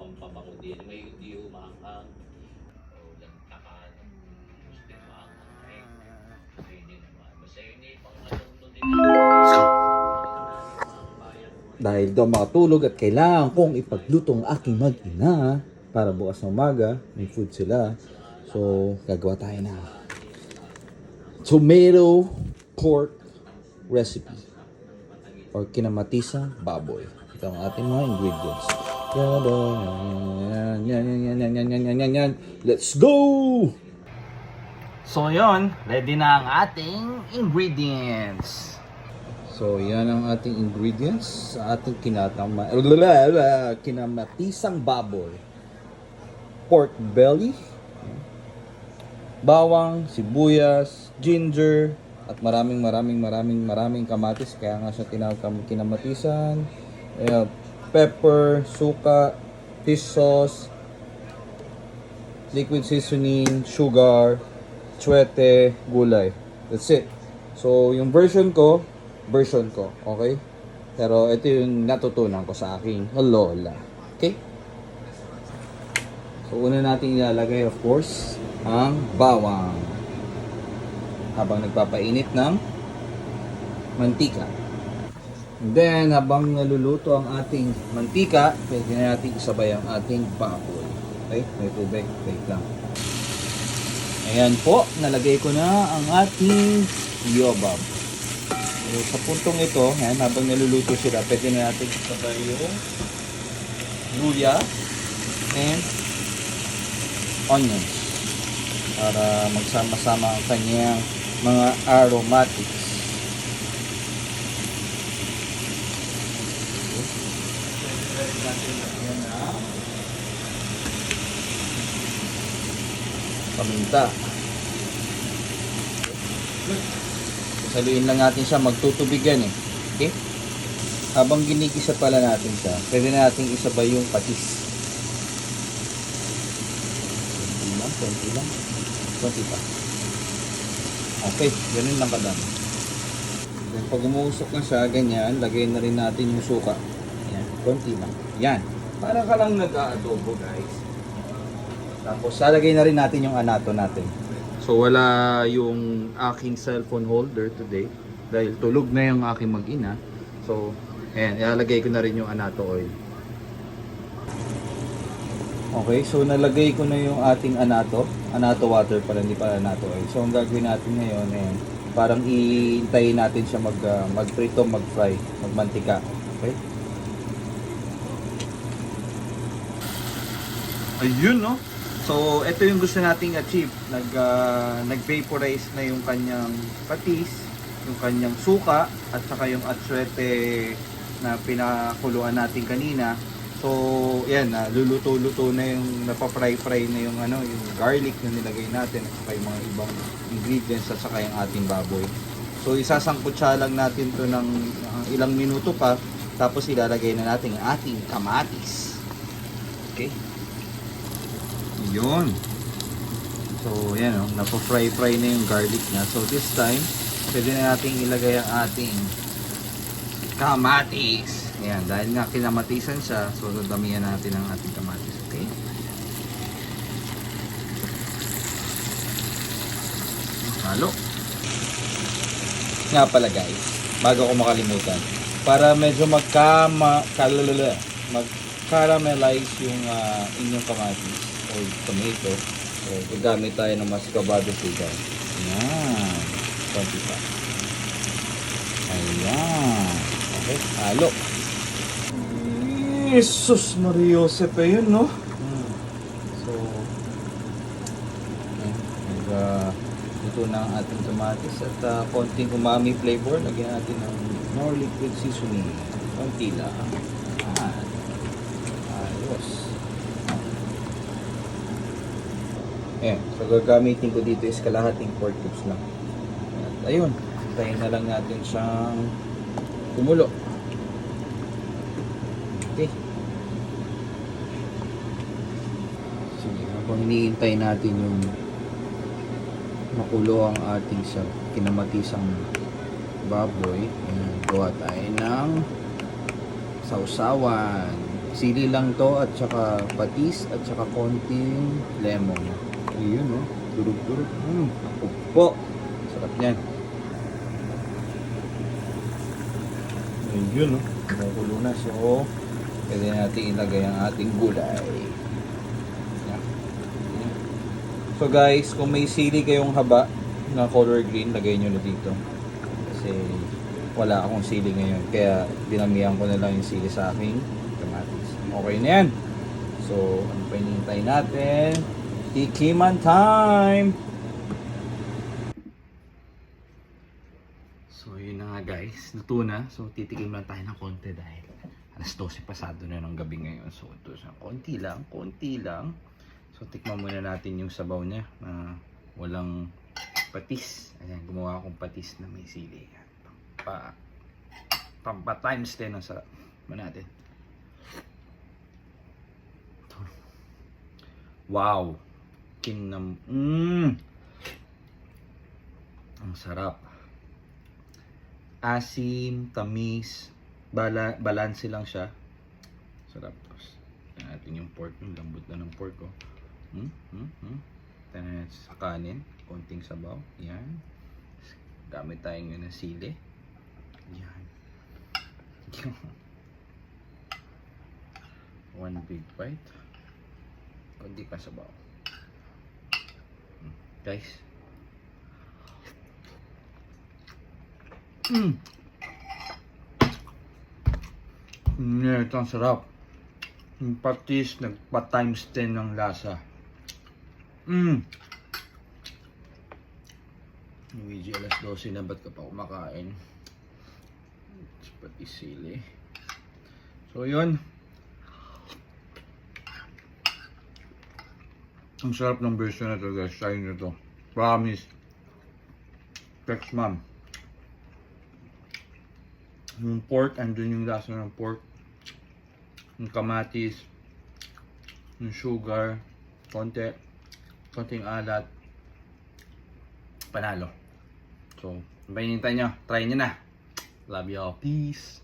pampabango din. May hindi umanghang. O lantakan. Gusto umanghang. Pwede naman. Basta yun pang ano din. Dahil daw makatulog at kailangan kong ipagluto ang aking mag-ina para bukas na umaga, may food sila. So, gagawa tayo na tomato pork recipe or kinamatisang baboy. Ito ang ating mga ingredients. Yan. Let's go! So, yun. Ready na ang ating ingredients. So, yan ang ating ingredients sa ating kinamatisang baboy. Pork belly, bawang, sibuyas, ginger, at maraming kamatis. Kaya nga siya tinawag kinamatisan. Pepper, suka, fish sauce, liquid seasoning, sugar, tsuete, gulay. That's it. So, yung version ko, okay? Pero ito yung natutunan ko sa aking lola. Okay? So, una natin ilalagay, of course, ang bawang. Habang nagpapainit ng mantika. And then, habang naluluto ang ating mantika, pwede na natin isabay ang ating baboy. Okay? May tubig. Wait lang. Ayan po, nalagay ko na ang ating yobab. So, sa puntong ito, ayan, habang naluluto sila, pwede na natin isabay yung luya and onions para magsama-sama ang kanyang mga aromatics. Pwede natin lagyan na paminta. Saluin lang natin siya, magtutubigan eh. Okay? Habang ginigisa pala natin siya, pwede na natin isabay yung patis. Konti lang. Konti pa. Okay, ganun lang kadami. Then pag umuusok na siya, ganyan, lagay na rin natin yung suka. Yan, konti lang. Yan. Para ka lang nag-aadobo, guys. Tapos, lalagay na rin natin yung anato natin. So, wala yung aking cellphone holder today. Dahil tulog na yung aking mag-ina. So, ayan, ilalagay ko na rin yung anato oil. Okay, so nalagay ko na yung ating anato water pala, hindi pala anato oil. So ang gagawin natin ngayon ay parang iintayin natin siya magprito, mag-fry, magmantika. Okay? Ayun, no? So ito yung gusto nating achieve. Nag-vaporize na yung kanyang patis, yung kanyang suka, at saka yung atsuete na pinakuluan natin kanina. So, yan, luluto-luto na yung napafry-fry na yung yung garlic na nilagay natin at saka yung mga ibang ingredients at saka yung ating baboy. So, isasangkot siya lang natin to ng ilang minuto pa, tapos ilalagay na natin ang ating kamatis. Okay? Yun. So, yan napafry-fry na yung garlic na. So, this time, pwede na natin ilagay ang ating kamatis. Ayan, dahil nga kinamatisan siya, so damihan natin ang ating kamatis, okay? Halo. Nga pala guys, bago ko makalimutan, para medyo mag-caramelize yung inyong kamatis o tomato, so gagamit tayo ng mascabado sugar. Ayan, konti pa. Ayan, okay, halo. Jesus Maria Josep, yun, no? So, ito na ang ating kamatis at konting umami flavor. Lagyan natin ng more liquid seasoning. Konti lang. Ayos. Ayan, so gagamitin ko dito is kalahating pork cubes lang. At ayun, tayin na lang natin siyang kumulo. Okay. Sige, habang hinihintay natin yung makulo ang ating sa kinamatisang baboy, gawa tayo ng sausawan. Sili lang to at saka patis at saka konting lemon. Ayun, oh. Durug-durug. Ako po. Sarap niyan. Ayun, oh. Makulo na. So, pwede natin ilagay ang ating gulay. Yan. So guys, kung may sili kayong haba na color green, lagay nyo na dito. Kasi wala akong sili ngayon. Kaya dinamihan ko na lang yung sili sa aking kamatis. Okay na yan. So, ano pa hinihintay natin? Tikiman time! So, yun na nga guys. Luto na. So, titikim lang tayo ng konti dahil alas 12 pasado na ng gabi ngayon. So, ito siya. Konti lang. So, tikman muna natin yung sabaw niya na walang patis. Ayan, gumawa akong patis na may sili. Pa times 10 ang sarap. Natin. Wow! Ang sarap. Asim, tamis, balanse lang siya. Sarap. Tignan natin yung pork, yung lambot na ng pork, oh. Tignan natin sa kanin, konting sabaw. Yan. Gamit tayo ngayon ng sili. Yan. One big bite. Konti pa sabaw. Guys. Ito ang sarap. Yung patis, nagpa times 10 ng lasa. Luigi, alas 12 na, ba't ka pa kumakain? Patis sili. So yun. Ang sarap ng version na to guys. Try nyo to. Promise. Text mom. Yung pork, andun yung lasa ng pork. Yung kamatis. Yung sugar. Konting alat. Panalo. So, hinihintay nyo. Try nyo na. Love y'all. Peace.